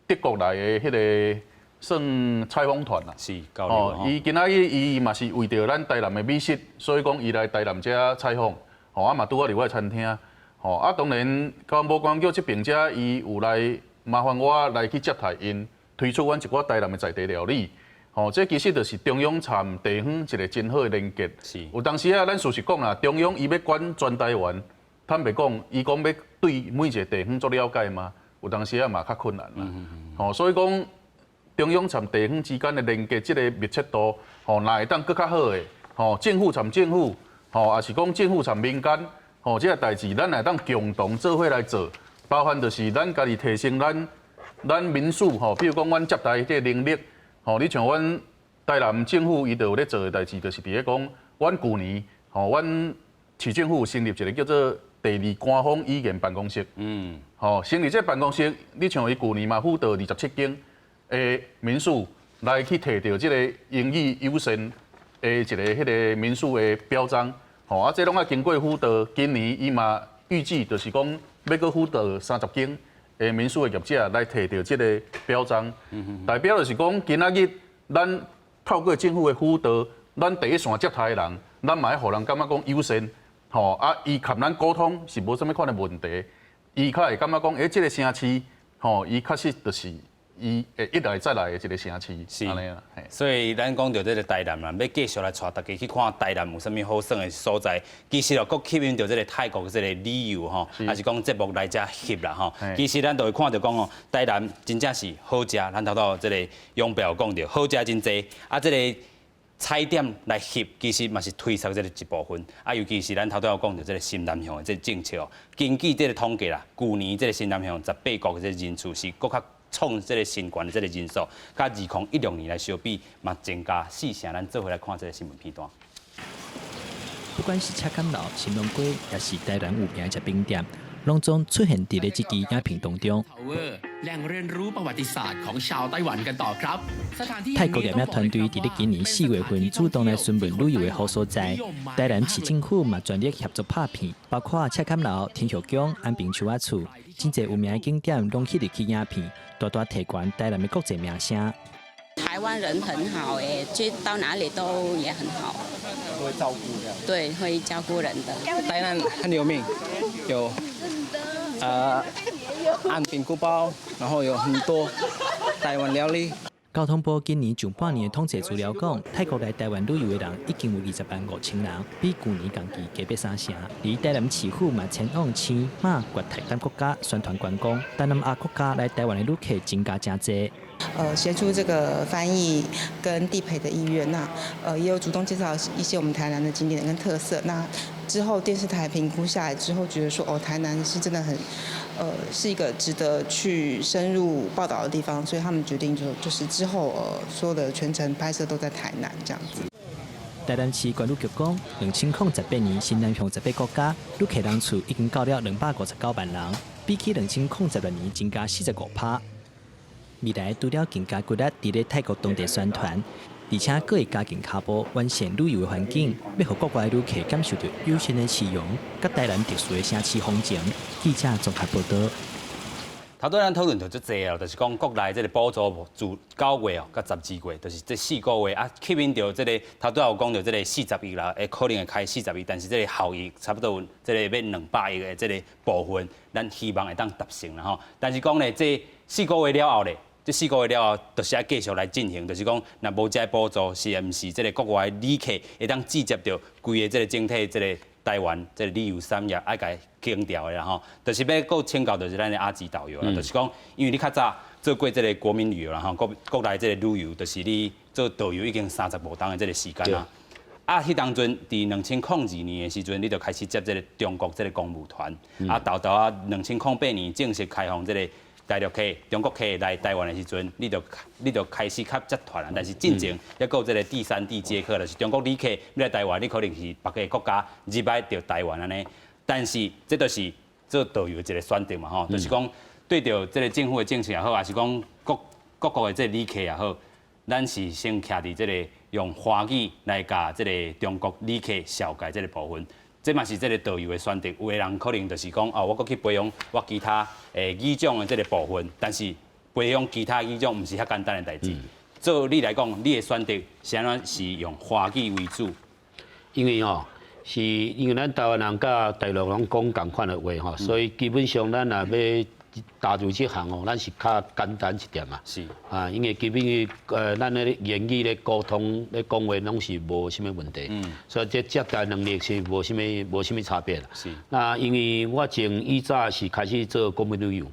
德国来的迄个算采访团啦。是，交流。吼，伊今仔日伊嘛是为着咱台南的美食，所以讲伊来台南遮采访。吼，啊嘛拄我伫我餐厅。吼，啊当然，交通观光局这边遮伊有来。麻烦我来去接待因，推出阮一寡台南的在地料理。吼，这其实就是中央参地方一个真好的连接。是。有当时啊，咱事实讲啦，中央伊要管全台湾，坦白讲，伊讲要对每一个地方做了解嘛，有当时啊嘛较困难啦。吼，所以讲中央参地方之间的连接，这个密切度，吼，哪会当更较好的？吼，政府参政府，吼，也是讲政府参民间，吼，这个代志咱会当共同做伙来做。包含就是咱家己提升咱民宿吼，比如讲阮接待这个能力吼，你像阮台南政府伊就有咧做的代志，就是伫咧讲，阮旧年吼，阮市政府成立一个叫做第二官方语言办公室。吼，成立这办公室，你像伊旧年嘛辅导27间的民宿来去摕到这个英语优先的一个迄个民宿的标章。吼，啊，这拢要经过辅导，今年伊嘛预计就是讲。要搁辅导30间的民宿的业者来摕到这个标章，代表就是讲，今仔日咱透过政府的辅导，咱第一线接待的人，咱嘛要互人感觉讲优先，吼啊，伊甲咱沟通是无啥物款的问题，伊较会感觉讲，这个城市，吼，伊确实就是伊会一来再来的一个城市，是安尼啦。嘿所以咱讲到这个台南啦，要继续来带大家去看台南有啥物好耍的所在。其实哦，佫吸引到这个泰国这个旅游吼，还是讲节目来遮翕啦吼。其实咱就会看到讲哦，台南真正是好食。咱头头这个杨表讲到，好食真济。啊，这个菜店来翕，其实嘛是推销这个一部分。啊，尤其是咱头头有讲到这个新南向的这个政策哦，根据这个统计啦，旧年这个新南向18国的这个人次是佫较创这个新高的这个人数，甲2016年来相比，嘛增加4成。咱做回来看这个新闻片段。不管是赤坎楼、新龙街，也是台南有名的冰店，拢总出现伫咧这支影片当中。泰国业团队伫咧今年4月份主动来询问旅游的好所在，台南市政府嘛全力协助拍片，包括赤坎楼、天后宫、安平树仔厝，真侪有名的景点拢去入去影片，大大提悬台南的国际名声。台湾人很好哎，去到哪里都也很好，会照顾的。对，会照顾人的。台南很有名，有安平古堡，然后有很多台湾料理。交通部今年上半年的统计资料讲，泰国来台湾旅游的人已经有20万5千人，比去年同期加8、3成。而台南市府嘛前往青马、国泰等国家宣传观光，东南亚国家来台湾的旅客增加真多。协助这个翻译跟地陪的意愿，那也有主动介绍一些我们台南的景点跟特色。那之后电视台评估下来之后，觉得说哦，台南是真的很，是一个值得去深入报道的地方，所以他们决定就是之后所有的全程拍摄都在台南这样子。台南市管理局讲，2018年新南向18国家旅客人次已经到了259万人，比起2016年增加45%。未来除了更加骨力伫咧泰国当地宣传，而且佫会加紧脚步完善旅游的环境，要互国外旅客感受到优先的市容，甲台南特殊的城市风情。记者综合报道。头拄咱讨论到足济啊，就是讲国内这个补助自9月哦，甲12月，就是这4个月啊，吸引到这个头拄有讲到这个40亿啦，可能会开40亿，但是这个效益差不多这个要200亿的这个部分，咱希望会当达成啦吼。但是讲咧，这4个月了后咧。这4个月了后，就是要继续来进行，就是讲，若无这补助，是毋是这个国外旅客会当直接到规个这个整体这个台湾这个旅游产业爱甲停掉的啦吼，就是要够请教就是咱的阿吉导游啦，就是讲，因为你较早做过这个国民旅游啦吼，国内这个旅游，就是你做导游已经30无当的这个时间啦。啊，迄当阵伫2002年的时阵，你就开始接这个中国这个公务团，啊，到2008年正式开放这个。大陆客、中国客来台湾的时阵，你就开始较接团啦。但是进前还有这个第3、第4客，就是中国旅客要来台湾，你可能是别个国家入来到台湾安尼。但是这都是做导游的一个选择嘛吼，就是讲对着这个政府的政策也好，还是讲各国的这个旅客也好，咱是先徛伫这个用华语来甲这个中国旅客小解这个部分。这嘛是这个导游的选择，有的人可能就是讲哦，我搁去培养我其他语种的这个部分，但是培养其他语种唔是遐简单的代志。做你来讲，你的选择是安怎是用华语为主？因为是因为咱台湾人甲大陆人讲同款的话吼，所以基本上咱若要踏入这行咱是较简单一点嘛。是啊，因为基本咱的言语咧沟通咧讲话拢是无啥物问题，所以这接待能力是无啥物差别啦。是。那因为我以早是开始做国民旅游，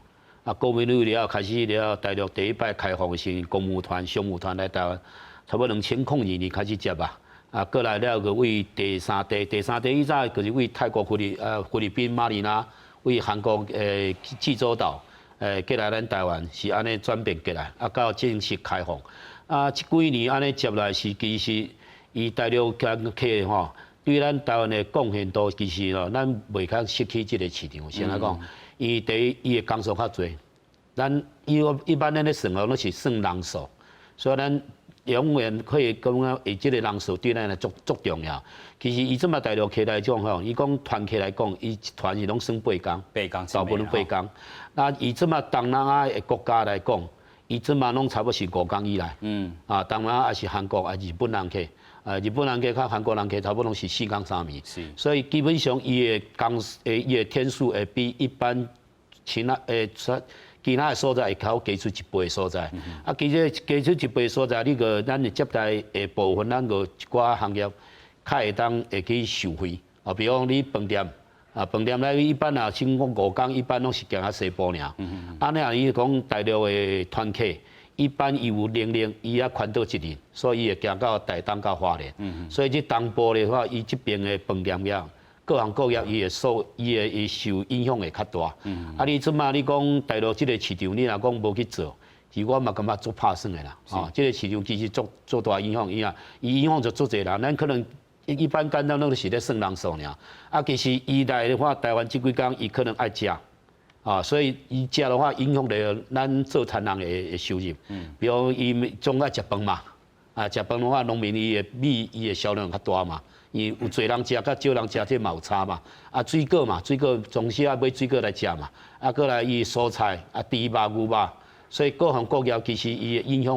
啊，国民旅游了开始了大陆第一摆开放是公务团、商务团来台湾，差不多2002年开始接吧。啊，过来了个为第三地以早就是为泰国菲律宾马尼拉。为韩国济州岛过来咱台湾是安尼转变过来，啊到正式开放，啊这几年安尼接来是其实伊大陆客吼，对咱台湾的贡献度其实咱袂较失去这个市场。先来讲，伊的工数较侪，咱一般咱咧算拢是算人数，所以咱永远可以讲以这个人数对咱来足重要。其实伊这么大陆客来讲吼，伊讲团客来讲，伊一团是拢算8天，大部分8天。那以这么东南亚的国家来讲，伊这么拢差不多是5天以内。东南亚也是韩国啊、日本人客，日本人客甲韩国人客差不多是4天3夜。是。所以基本上伊的天数会比一般其他的所在会较加出一倍的所在。啊，其实加出一倍的所在，你个咱的接待的部分，咱个一寡行业较会当会去收费。啊，比如讲你饭店，啊饭店咧一般啊，先讲5天，一般拢是行较西部尔。啊，你讲大陆的团客，一般伊有能力，伊也宽到一年，所以伊会行到台东到花莲。所以这东部的话，伊这边的饭店业。各行各业伊会受影响会较大。啊，你即马你讲大陆即个市场，你若讲无去做，其实我嘛感觉足拍算的啦。哦，即个市场其实足大影响伊啊，伊影响就足济人。咱可能一般简单拢是咧算人数尔。啊，其实伊来的话，台湾即几工伊可能爱食。啊，所以伊食的话，影响着咱做摊人的收入。比如伊总爱食饭嘛，啊，食饭的话，农民伊的米伊的销量较大嘛。伊有侪人食，甲少人食，这嘛有差嘛。啊，水果嘛，水果总是要买水果来食嘛。啊，过来伊蔬菜啊，猪肉、牛肉，所以各行各业其实伊的影响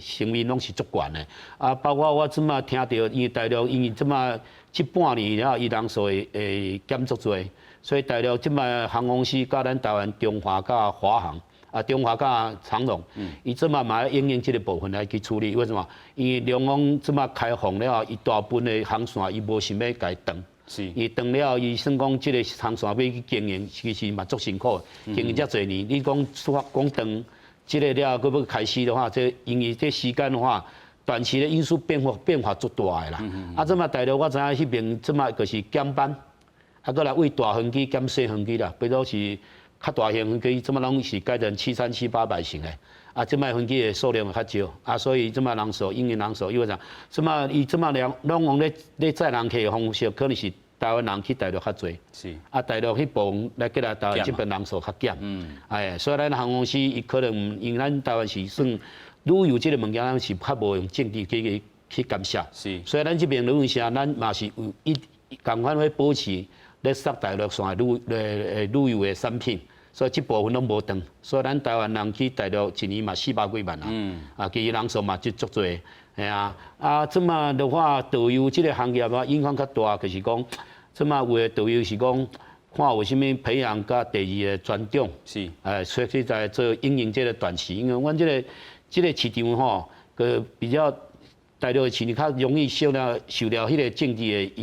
成面拢是足悬的。啊，包括我即马听到，因为大陆因为即马这半年了，伊人数会减足多，所以大陆即马航空公司甲咱台湾中华甲华航。啊，中华甲长荣，伊即马嘛要应用这个部分来去处理。为什么？因为两岸即马开放了后，伊大部分的航线伊无想要家断，伊断了后，伊算讲这个航线要去经营，其实嘛足辛苦，经营遮侪年。你讲断这个了，佮要开始的话，这因为这时间的话，短期的因素变化足大的啦。啊，即马大陆我知影迄边即马就是减班，啊，佮来为大飞机减小飞机啦，比如是。较大型飞机，即马拢是改成737、800型的，啊，即摆飞机的数量较少，啊，所以即摆人数，因为人数，因为啥？即摆伊即摆拢用咧载人客的方式，可能是台湾人去大陆较侪，是，啊，大陆迄部分来过来台湾这边人数较减，哎，所以咱航空公司伊可能因为咱台湾是算旅游这个物件，咱是较无用政治去干涉，是，所以咱这边旅游社，咱嘛是有共款会保持咧杀大陆上旅游的产品。所以这部分拢无断，所以咱台湾人去大陆一年嘛400几万人，啊，其实人数嘛就足多，系啊。啊，即马的话，导游这个行业啊，影响较大，就是讲，即马有的导游是讲，看有啥物培养甲第二个专长，是，所以在做经营这个短期，因为阮这个市场吼，个比较。大陆的市场较容易受了迄个政治的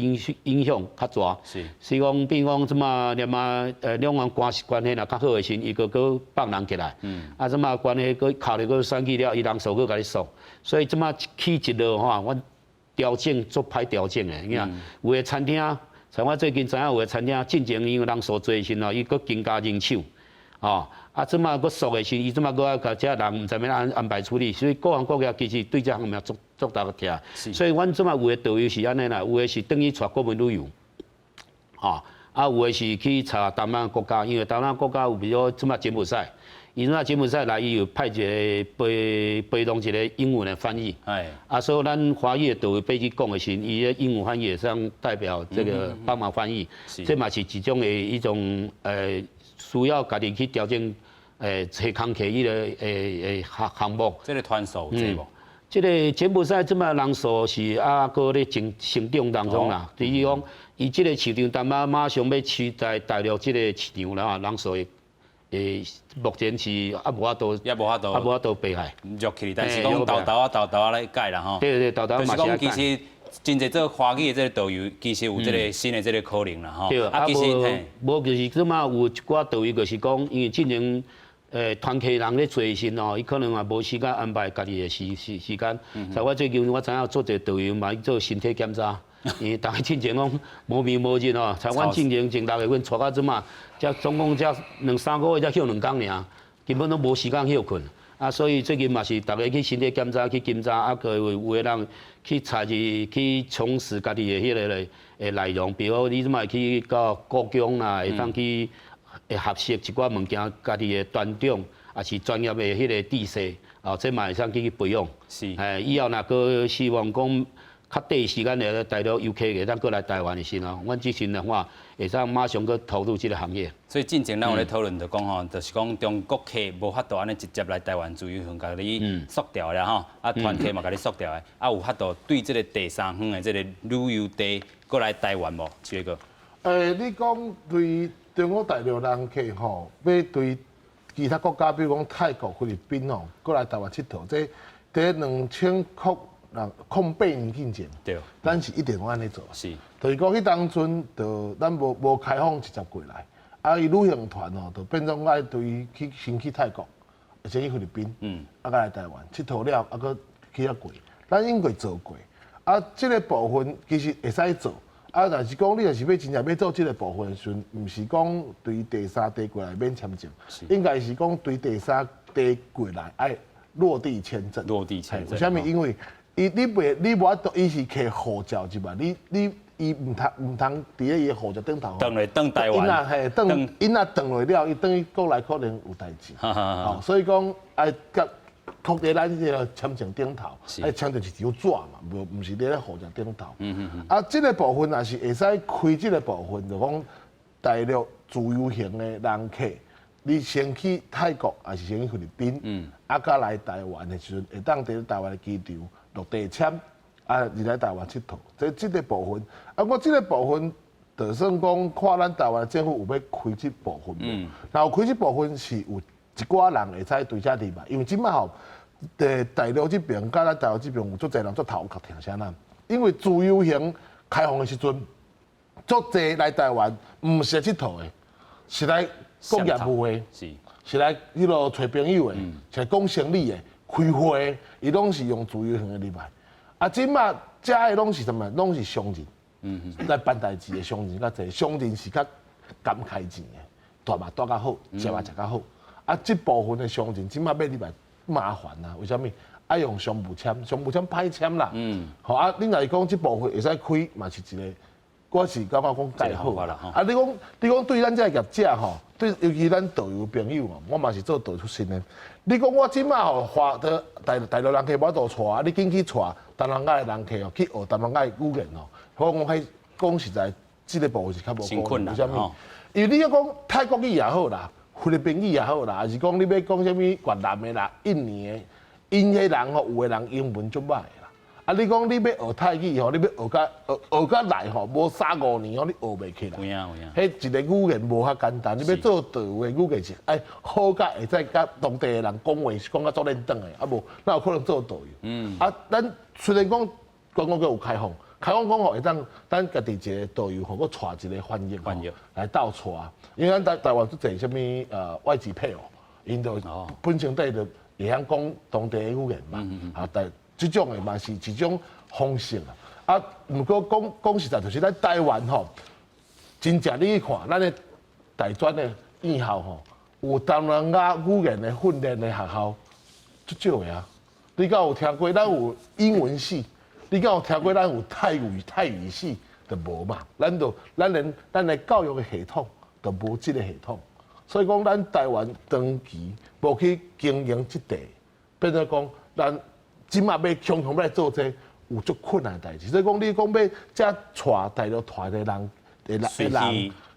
影响较大，是讲，比如讲即马两岸关系若较好的时，伊个放人起来，啊，即马关系个考虑个选举了，伊人数个甲你缩，所以即马起一落吼，阮调整做歹调整的，你看有的餐厅，像我最近知影有的餐厅进前因为人数多时吼，伊个增加人手，哦。啊，即马佫熟的时，伊即马佫要甲遮人毋知要安排处理，所以各行各业其实对遮方面足大个疼。所以阮即马有的导游是安尼啦，有的是等于带国民旅游，啊，有的是去查东南亚国家，因为东南亚国家有比如即马柬埔寨，伊即马柬埔寨来伊有派一个陪同一个英文的翻译，啊，所以咱华语的导游飞去讲的时，伊的英文翻译也上代表这个帮忙翻译，这嘛是一种的一种需要家己去调整。找工课伊个项目，这个团数有无？这个柬埔寨即摆人数是搁咧成长当中啦。第一讲，伊即个市场马上要取代大陆即个市场啦，人数目前是无法度避害。弱起，但是讲豆豆来改啦吼。对，豆豆嘛是改。其实真侪做华语的这个导游，其实有这个新的这个可能啦吼。对，其实无就是即摆有一寡导游就是讲，因为进前。团客人咧做时哦，伊可能也无时间安排家己的时间。像我最近我知影做一个导游嘛，做身体检查，因为大家进前讲无眠无日哦，像阮进前前6月份带到即嘛，才总共才2-3个月才休2天尔，根本都无时间休困。啊，所以最近嘛是大家去身体检查去检查，啊，有的人去采集去充实家己的迄个内容，比如你即嘛去到故宫啦，会当去。会合适一寡物件，家己的团长也是专业的迄个知识，哦，这嘛会使去培养。是，以后若个希望讲较短时间内大陆游客会当过来台湾的时候，阮即阵的话，会使马上去投入这个行业。所以进前咱有咧讨论就讲吼，就是讲中国客无法度安尼直接来台湾自由行，甲你缩掉了吼，啊团客嘛甲你缩掉的，啊有法度对这个第三方的这个旅游地过来台湾无？这个？你讲对。中国大陆人客吼，要对其他国家，比如讲泰国、菲律宾哦，过来台湾佚佗，这在2008年进前，对，咱是一定要安尼做。是，就是讲迄当阵，就咱无开放直接过来，啊，伊旅行团哦，就变成爱先去泰国，先去菲律宾，啊，再来台湾佚佗了，啊，搁去遐过，咱应该做过。啊，这个部分其实会使做，啊，但是讲你若是要真正要做这个部分的时阵，毋是讲对第三地过来免签证，应该是讲对第三地过来爱落地签证。落地签证。为什么？因为你无法度，伊是摕护照入来，伊毋通伫咧伊护照顶头。登台湾。因若登落了，伊等于过来可能有代志。哦，所以讲爱甲。确在咱这个签证顶头，哎，签证是条纸嘛，无是咧护照顶头。啊，这个部分也是会使开这个部分，就讲大陆自由行的人客，你先去泰国还是先去菲律宾，啊，甲来台湾的时阵，会当伫台湾的机场落地签，啊，入来台湾佚佗。这个部分，啊，我这个部分，就算讲看咱台湾政府有要开这部分，然后开这部分是有一寡人会使对遮入来，因为即摆吼。大陆这边，甲咱台湾这边有足侪人做头壳听啥呐？因为自由行开放的时阵，足侪来台湾，毋是来佚佗的，是来讲业务的，是来迄落找朋友的，是来讲生意的、开会的，伊拢是用自由行的入来。啊，即摆遮的拢是什么？拢是商人，来办代志的商人较侪，商人是较敢开钱的，大嘛大较好，食嘛食较好。啊，这部分的商人即摆要入来。麻烦啊！为什么？爱用商务签，商务签歹签啦。好啊，你若是讲这部分会使开，嘛是一个，我是感觉讲介好啦。啊，你讲对咱这业者吼，对尤其咱导游朋友哦，我嘛是做导游出身的。你讲我即摆吼，花的大陆人客无法度带，你紧去带东南亚的人客哦，去学东南亚的语言哦。我讲迄讲实在，这个部分是较无困难。为什么？因为你要讲泰国语也好啦。菲律宾语也好啦，还是讲你要讲啥物越南的啦、印尼的，因迄人吼，有的人英文足歹啦。啊，你讲你要学泰语吼，你要学甲来吼，无3-5年吼，你学袂起来。有影。迄一个语言无遐简单，你要做导游的语言是哎好甲会使甲当地的人讲话，讲甲足认真的，啊无哪有可能做导游？啊，咱虽然讲观光局有开放。开放讲吼，会当咱家己一个导游，吼，佮带一个翻译来倒带，因为咱台湾做侪啥物外籍配偶，因就本身底就会晓讲当地的语言嘛，啊，但这种的嘛是一种方式啊。啊，不过讲实在，就是咱台湾吼，真正你去看，咱的大专的院校吼，有东南亚语言的训练的学校，足少的啊。你敢有听过？咱有英文系。你敢有听过咱有泰语系就无嘛？咱的教育的系统就无这个系统，所以讲咱台湾长期无去经营这地，变做讲咱即马要强来做这有足困难的代志。所以讲你讲要遮带大陆带的人，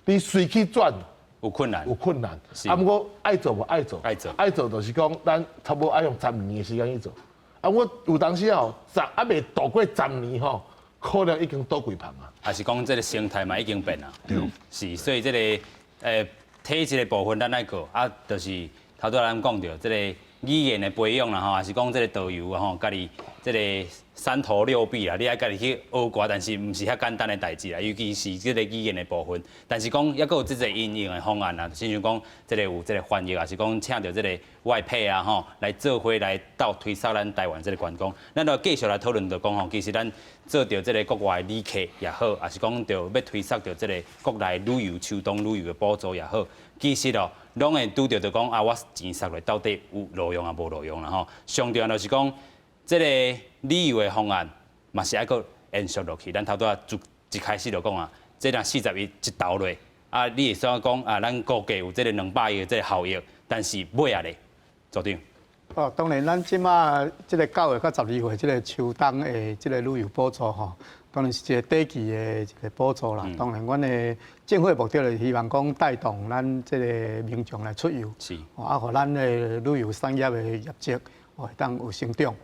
你随去转有困难。啊，不过爱做无爱做，就是讲咱差不多爱用10年的时间去做。啊，我有当时吼，还未度过10年吼，可能已经倒几旁啊。还是讲这个生态嘛已经变啊。对。是，所以这个体制的部分咱来过啊，就是头拄咱讲到这个语言的培养啦吼，还是讲这个导游啊吼，家己这个3头6臂啦，你爱家己去学过，但是毋是遐简单的代志啦，尤其是这个语言的部分。但是讲抑佫有这个应用的方案啦，亲像讲这个有这个翻译，还是讲请到这个外配啊吼，来做伙来到推销咱台湾这个观光。咱就继续来讨论，就讲吼，其实咱做到这个国外旅客也好，还是讲要推销到这个国内旅游、秋冬旅游的补助也好，其实哦，拢会拄着就讲啊，我钱塞落到底有路用啊，无路用啦吼。上重要就是讲。这个旅游的方案嘛是还佫延续落去。咱头拄啊一开始就讲啊，这若40亿一投落，啊，你会想讲啊，咱估计有这个200亿的这个效益，但是尾啊咧，组长。哦，当然，咱即马这个9月到12月这个秋冬的这个旅游补助吼，当然是一个短期的一个补助啦。当然，阮的政府的目的就是希望讲带动咱这个民众来出游，啊，互咱的旅游产业的业绩。会当有成长，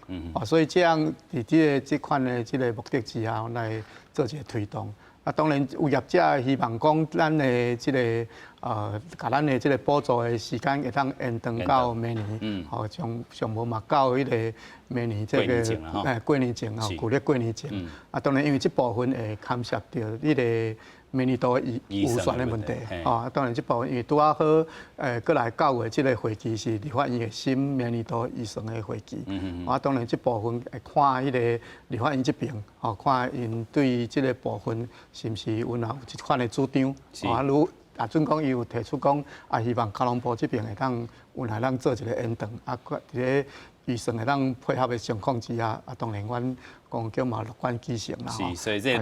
所以这样伫这款的这个目的之下来做一个推动，啊，当然有业者希望讲咱的这个甲咱的这个补助的时间会当延长到明年，上无嘛到迄个明年这个过年前吼，旧历过年前。啊，当然因为这部分会牵涉到迄个明年度预算的问题，当然这部分因为拄啊好，过来9月这个会期是立法院的新明年度预算的会期，当然这部分会看迄个立法院这边，看因对这个部分是毋是有一款的主张，如啊，准讲伊有提出讲，希望交通部这边会当有来咱做一个延长，伫咧预算会当配合的情况之下，当然阮公叫嘛乐观其成啦。是，所以这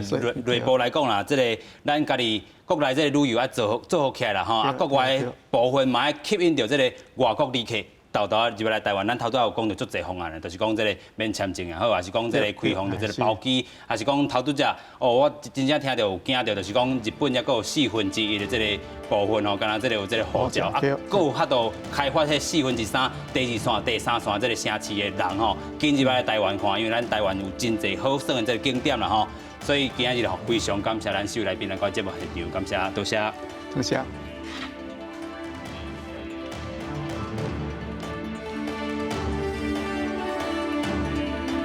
内部来讲啦，这个咱家己国内这个旅游要做好起来啦吼，国外部分嘛要吸引到这个外国旅客。豆豆入来台湾，咱头拄有讲到足侪方案的，就是讲这个免签证也好，还是讲这个开放的这个包机，还是讲头拄只我真正听到有惊到，就是讲日本也佫有1/4的这个部分敢若这个有这个护照，佫有法度开发迄3/4第2线、第3线这个城市的人紧入来台湾看，因为咱台湾有真侪好耍的这个景点啦所以今日非常感谢咱4位来宾来到节目现场，感谢，多谢，多谢。